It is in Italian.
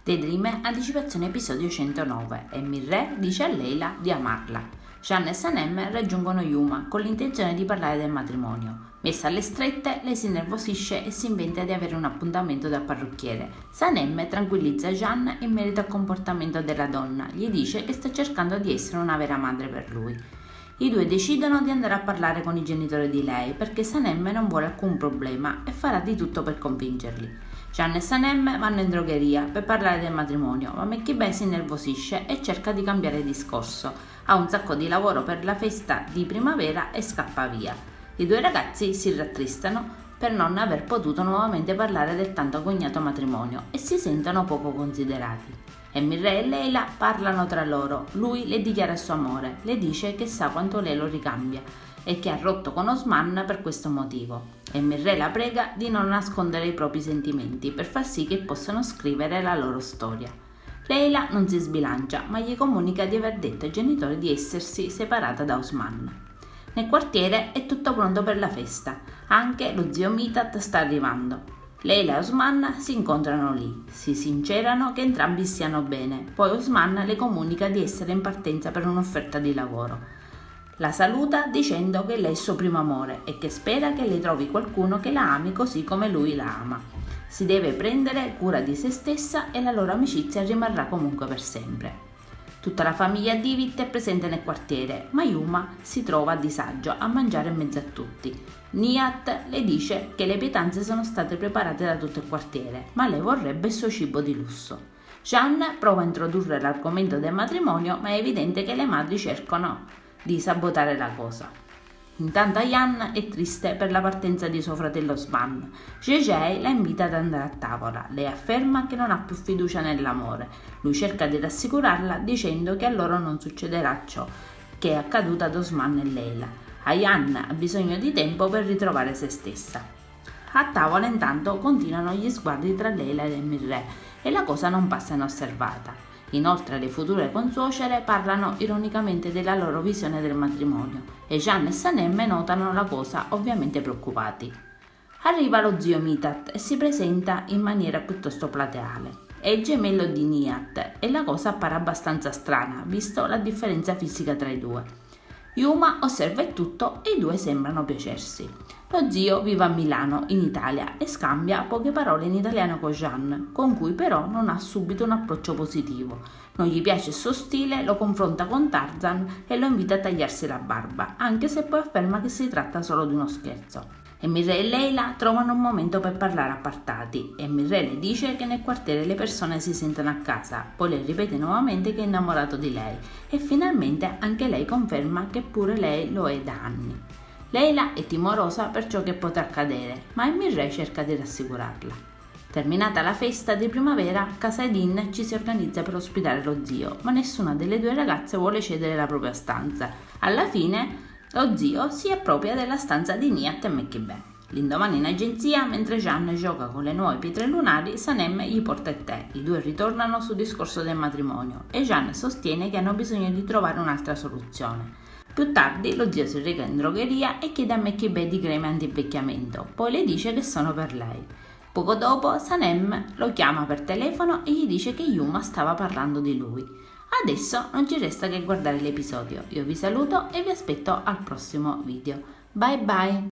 Daydream, anticipazione episodio 109 e Mirreh dice a Leila di amarla. Jeanne e Sanem raggiungono Yuma con l'intenzione di parlare del matrimonio. Messa alle strette, lei si innervosisce e si inventa di avere un appuntamento dal parrucchiere. Sanem tranquillizza Jeanne in merito al comportamento della donna, gli dice che sta cercando di essere una vera madre per lui. I due decidono di andare a parlare con i genitori di lei perché Sanem non vuole alcun problema e farà di tutto per convincerli. Jeanne e Sanem vanno in drogheria per parlare del matrimonio, ma Mekhibe si innervosisce e cerca di cambiare discorso. Ha un sacco di lavoro per la festa di primavera e scappa via. I due ragazzi si rattristano per non aver potuto nuovamente parlare del tanto agognato matrimonio e si sentono poco considerati. Mirreh e Leila parlano tra loro, lui le dichiara il suo amore, le dice che sa quanto lei lo ricambia e che ha rotto con Osman per questo motivo. Mirreh la prega di non nascondere i propri sentimenti per far sì che possano scrivere la loro storia. Leila non si sbilancia, ma gli comunica di aver detto ai genitori di essersi separata da Osman. Nel quartiere è tutto pronto per la festa, anche lo zio Mithat sta arrivando. Leila e Osman si incontrano lì, si sincerano che entrambi stiano bene, poi Osman le comunica di essere in partenza per un'offerta di lavoro. La saluta dicendo che lei è il suo primo amore e che spera che lei trovi qualcuno che la ami così come lui la ama. Si deve prendere cura di se stessa e la loro amicizia rimarrà comunque per sempre. Tutta la famiglia Divit è presente nel quartiere, ma Yuma si trova a disagio a mangiare in mezzo a tutti. Nihat le dice che le pietanze sono state preparate da tutto il quartiere, ma lei vorrebbe il suo cibo di lusso. Jeanne prova a introdurre l'argomento del matrimonio, ma è evidente che le madri cercano di sabotare la cosa. Intanto Ayan è triste per la partenza di suo fratello Osman. Gege la invita ad andare a tavola. Lei afferma che non ha più fiducia nell'amore. Lui cerca di rassicurarla dicendo che a loro non succederà ciò che è accaduto ad Osman e Leila. Ayan ha bisogno di tempo per ritrovare se stessa. A tavola intanto continuano gli sguardi tra Leila e Mirreh e la cosa non passa inosservata. Inoltre le future consuocere parlano ironicamente della loro visione del matrimonio e Jeanne e Sanem notano la cosa ovviamente preoccupati. Arriva lo zio Mithat e si presenta in maniera piuttosto plateale. È il gemello di Nihat e la cosa appare abbastanza strana visto la differenza fisica tra i due. Yuma osserva il tutto e i due sembrano piacersi. Lo zio vive a Milano, in Italia, e scambia poche parole in italiano con Jeanne, con cui però non ha subito un approccio positivo. Non gli piace il suo stile, lo confronta con Tarzan e lo invita a tagliarsi la barba, anche se poi afferma che si tratta solo di uno scherzo. Mirreh e Leila trovano un momento per parlare appartati e Mirreh le dice che nel quartiere le persone si sentono a casa, poi le ripete nuovamente che è innamorato di lei e finalmente anche lei conferma che pure lei lo è da anni. Leila è timorosa per ciò che potrà accadere, ma Mirreh cerca di rassicurarla. Terminata la festa di primavera, Casa Edin ci si organizza per ospitare lo zio, ma nessuna delle due ragazze vuole cedere la propria stanza. Alla fine lo zio si appropria della stanza di Nihat e Mekhibe. L'indomani in agenzia, mentre Jeanne gioca con le nuove pietre lunari, Sanem gli porta il tè. I due ritornano sul discorso del matrimonio e Jeanne sostiene che hanno bisogno di trovare un'altra soluzione. Più tardi lo zio si reca in drogheria e chiede a Mekhibe di creme anti-invecchiamento, poi le dice che sono per lei. Poco dopo Sanem lo chiama per telefono e gli dice che Yuma stava parlando di lui. Adesso non ci resta che guardare l'episodio. Io vi saluto e vi aspetto al prossimo video. Bye bye!